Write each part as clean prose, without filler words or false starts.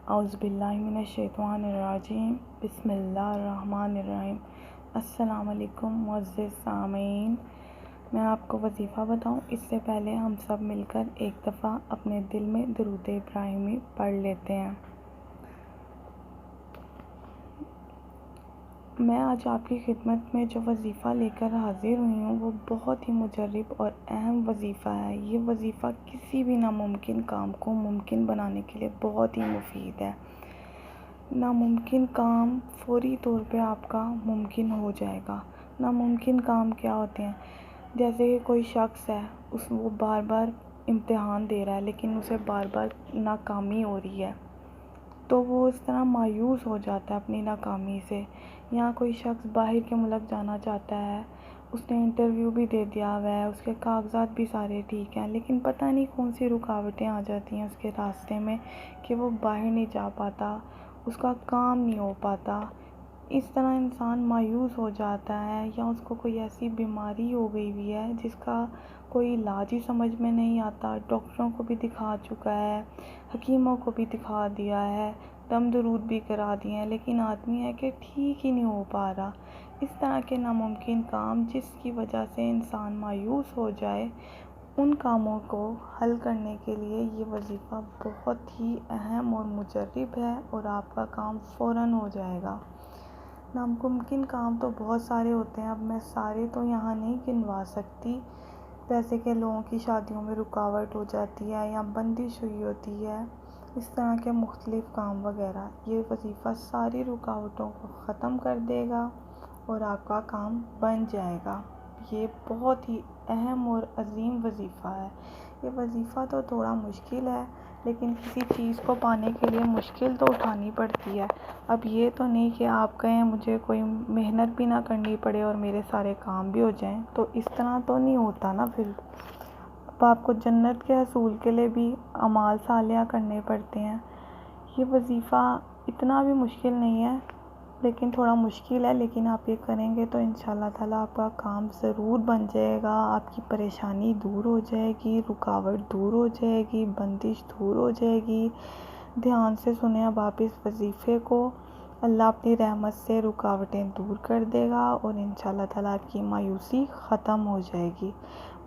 औज़ुबिल्लाहिमिनश्शैतानिर्रजीम बिस्मिल्लाहिर्रहमानिर्रहीम। अस्सलाम वालेकुम मुअज़्ज़िज़ सामीन। मैं आपको वजीफ़ा बताऊं इससे पहले हम सब मिलकर एक दफ़ा अपने दिल में दुरूद इब्राहिमी पढ़ लेते हैं। मैं आज आपकी खिदमत में जो वजीफ़ा लेकर हाज़िर हुई हूँ वो बहुत ही मुजर्रिब और अहम वजीफ़ा है। ये वजीफ़ा किसी भी नामुमकिन काम को मुमकिन बनाने के लिए बहुत ही मुफीद है। नामुमकिन काम फ़ौरी तौर पे आपका मुमकिन हो जाएगा। नामुमकिन काम क्या होते हैं? जैसे कि कोई शख्स है, वो बार बार इम्तिहान दे रहा है लेकिन उसे बार बार नाकामी हो रही है, तो वो इस तरह मायूस हो जाता है अपनी नाकामी से। या कोई शख्स बाहर के मुल्क जाना चाहता है, उसने इंटरव्यू भी दे दिया हुआ है, उसके कागजात भी सारे ठीक हैं, लेकिन पता नहीं कौन सी रुकावटें आ जाती हैं उसके रास्ते में कि वो बाहर नहीं जा पाता, उसका काम नहीं हो पाता। इस तरह इंसान मायूस हो जाता है, या उसको कोई ऐसी बीमारी हो गई हुई है जिसका कोई इलाज ही समझ में नहीं आता। डॉक्टरों को भी दिखा चुका है, हकीमों को भी दिखा दिया है, दम दरूद भी करा दिए हैं, लेकिन आदमी है कि ठीक ही नहीं हो पा रहा। इस तरह के नामुमकिन काम जिसकी वजह से इंसान मायूस हो जाए, उन कामों को हल करने के लिए ये वजीफ़ा बहुत ही अहम और मुजर्रिब है और आपका काम फ़ौरन हो जाएगा। नामुमकिन काम तो बहुत सारे होते हैं, अब मैं सारे तो यहाँ नहीं गिनवा सकती। जैसे कि लोगों की शादियों में रुकावट हो जाती है या बंदिश हुई होती है, इस तरह के मुख्तलिफ़ काम वगैरह, ये वजीफ़ा सारी रुकावटों को ख़त्म कर देगा और आपका काम बन जाएगा। ये बहुत ही अहम और अजीम वजीफ़ा है। ये वजीफ़ा तो थोड़ा मुश्किल है, लेकिन किसी चीज़ को पाने के लिए मुश्किल तो उठानी पड़ती है। अब ये तो नहीं कि आप कहें मुझे कोई मेहनत भी ना करनी पड़े और मेरे सारे काम भी हो जाएं, तो इस तरह तो नहीं होता ना फिर। अब आपको जन्नत के हसूल के लिए भी अमाल सालिया करने पड़ते हैं। ये वजीफ़ा इतना भी मुश्किल नहीं है, लेकिन थोड़ा मुश्किल है, लेकिन आप ये करेंगे तो इंशाल्लाह ताला आपका काम ज़रूर बन जाएगा। आपकी परेशानी दूर हो जाएगी, रुकावट दूर हो जाएगी, बंदिश दूर हो जाएगी। ध्यान से सुने अब आप इस वजीफ़े को। अल्लाह अपनी रहमत से रुकावटें दूर कर देगा और इंशाल्लाह ताला आपकी मायूसी ख़त्म हो जाएगी।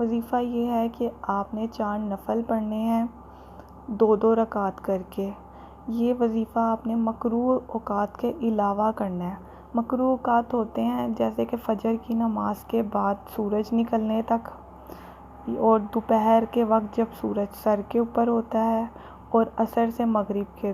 वजीफ़ा ये है कि आपने 4 नफल पढ़ने हैं, 2-2 रकात करके। ये वजीफ़ा आपने मकरूह औक़ात के अलावा करना है। मकरूह औक़ात होते हैं जैसे कि फ़जर की नमाज के बाद सूरज निकलने तक, और दोपहर के वक्त जब सूरज सर के ऊपर होता है, और असर से मगरिब के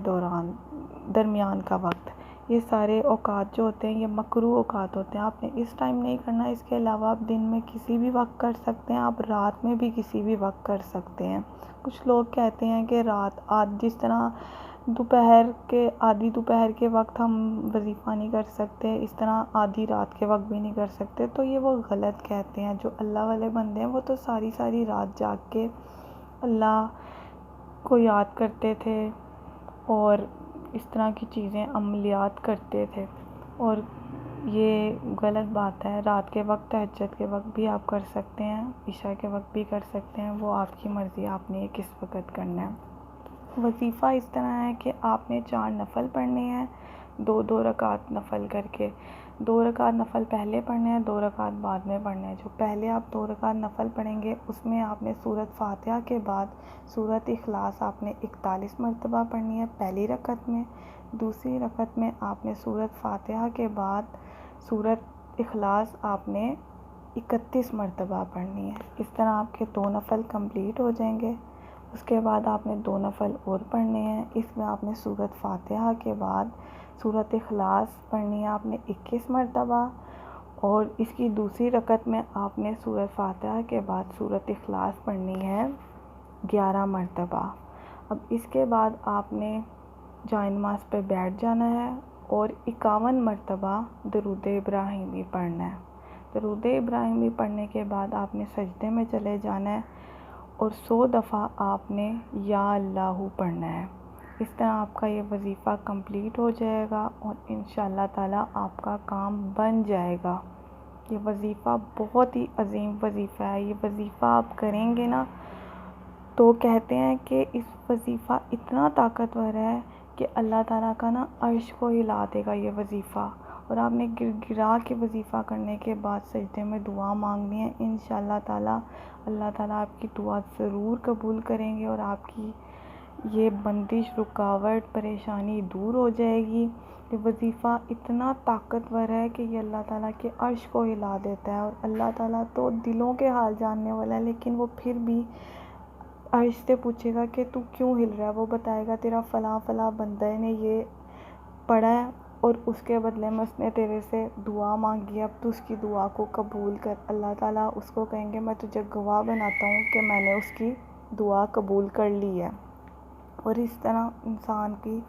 दरमियान का वक्त। ये सारे औक़ात जो होते हैं ये मकरूह औक़ात होते हैं। आपने इस टाइम नहीं करना। इसके अलावा आप दिन में किसी भी वक्त कर सकते हैं, आप रात में भी किसी भी वक्त कर सकते हैं। कुछ लोग कहते हैं कि रात जिस तरह आधी दोपहर के वक्त हम वजीफ़ा नहीं कर सकते, इस तरह आधी रात के वक्त भी नहीं कर सकते, तो ये वो गलत कहते हैं। जो अल्लाह वाले बंदे हैं वो तो सारी सारी रात जाग के अल्लाह को याद करते थे और इस तरह की चीज़ें अमलियात करते थे, और ये गलत बात है। रात के वक्त तहज्जुद के वक्त भी आप कर सकते हैं, इशा के वक्त भी कर सकते हैं, वो आपकी मर्ज़ी, आपने ये किस वक्त करना है। वजीफ़ा इस तरह है कि आपने 4 नफल पढ़ने हैं, 2-2 रकात नफल करके। 2 रकात नफल पहले पढ़ने हैं, 2 रकात बाद में पढ़ने हैं। जो पहले आप 2 रकात नफल पढ़ेंगे उसमें आपने सूरत फातिहा के बाद सूरत इखलास आपने 41 मरतबा पढ़नी है पहली रकत में। दूसरी रकत में आपने सूरत फातिहा के बाद सूरत इखलास आपने 31 मरतबा पढ़नी है। इस तरह आपके 2 नफल कंप्लीट हो जाएंगे। उसके बाद आपने 2 नफल और पढ़ने हैं। इसमें आपने सूरत फातिहा के बाद सूरत इखलास पढ़नी है आपने 21 मरतबा, और इसकी दूसरी रकत में आपने सूरत फातिहा के बाद सूरत इखलास पढ़नी है 11 मरतबा। अब इसके बाद आपने जाए नमाज़ पे बैठ जाना है और 51 मरतबा दरूद इब्राहिमी पढ़ना है। दरूद इब्राहिमी पढ़ने के बाद आपने सजदे में चले जाना है और 100 दफ़ा आपने या अल्लाहु पढ़ना है। इस तरह आपका ये वजीफ़ा कंप्लीट हो जाएगा और इंशाअल्लाह ताला आपका काम बन जाएगा। ये वजीफ़ा बहुत ही अजीम वजीफ़ा है। ये वजीफ़ा आप करेंगे ना तो कहते हैं कि इस वजीफ़ा इतना ताकतवर है कि अल्लाह ताला का ना अर्श को हिला देगा ये वजीफ़ा। और आपने गिरा के वजीफ़ा करने के बाद सजदे में दुआ मांगनी है। इंशाअल्लाह ताला अल्लाह ताला आपकी दुआ ज़रूर कबूल करेंगे और आपकी ये बंदिश, रुकावट, परेशानी दूर हो जाएगी। ये वजीफ़ा इतना ताकतवर है कि ये अल्लाह ताला के अर्श को हिला देता है। और अल्लाह ताला तो दिलों के हाल जानने वाला है, लेकिन वो फिर भी अर्श से पूछेगा कि तू क्यों हिल रहा है। वो बताएगा तेरा फ़लाँ फ़लाँ बंदे ने ये पढ़ा है और उसके बदले में उसने तेरे से दुआ मांगी है, अब तू उसकी दुआ को कबूल कर। अल्लाह ताला उसको कहेंगे मैं तुझे गवाह बनाता हूँ कि मैंने उसकी दुआ कबूल कर ली है। और इस तरह इंसान की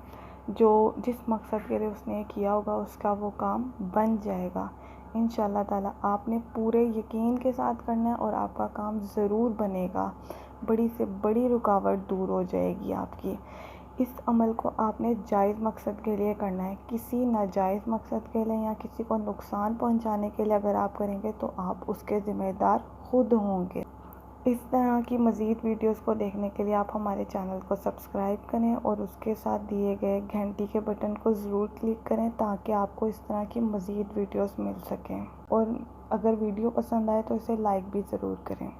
जो जिस मकसद के लिए उसने किया होगा उसका वो काम बन जाएगा। इंशाअल्लाह ताला आपने पूरे यकीन के साथ करना है और आपका काम ज़रूर बनेगा। बड़ी से बड़ी रुकावट दूर हो जाएगी आपकी। इस अमल को आपने जायज़ मकसद के लिए करना है। किसी नाजायज़ मकसद के लिए या किसी को नुकसान पहुंचाने के लिए अगर आप करेंगे तो आप उसके ज़िम्मेदार खुद होंगे। इस तरह की मज़ीद वीडियोस को देखने के लिए आप हमारे चैनल को सब्सक्राइब करें और उसके साथ दिए गए घंटी के बटन को ज़रूर क्लिक करें ताकि आपको इस तरह की मज़ीद वीडियोस मिल सकें। और अगर वीडियो पसंद आए तो इसे लाइक भी ज़रूर करें।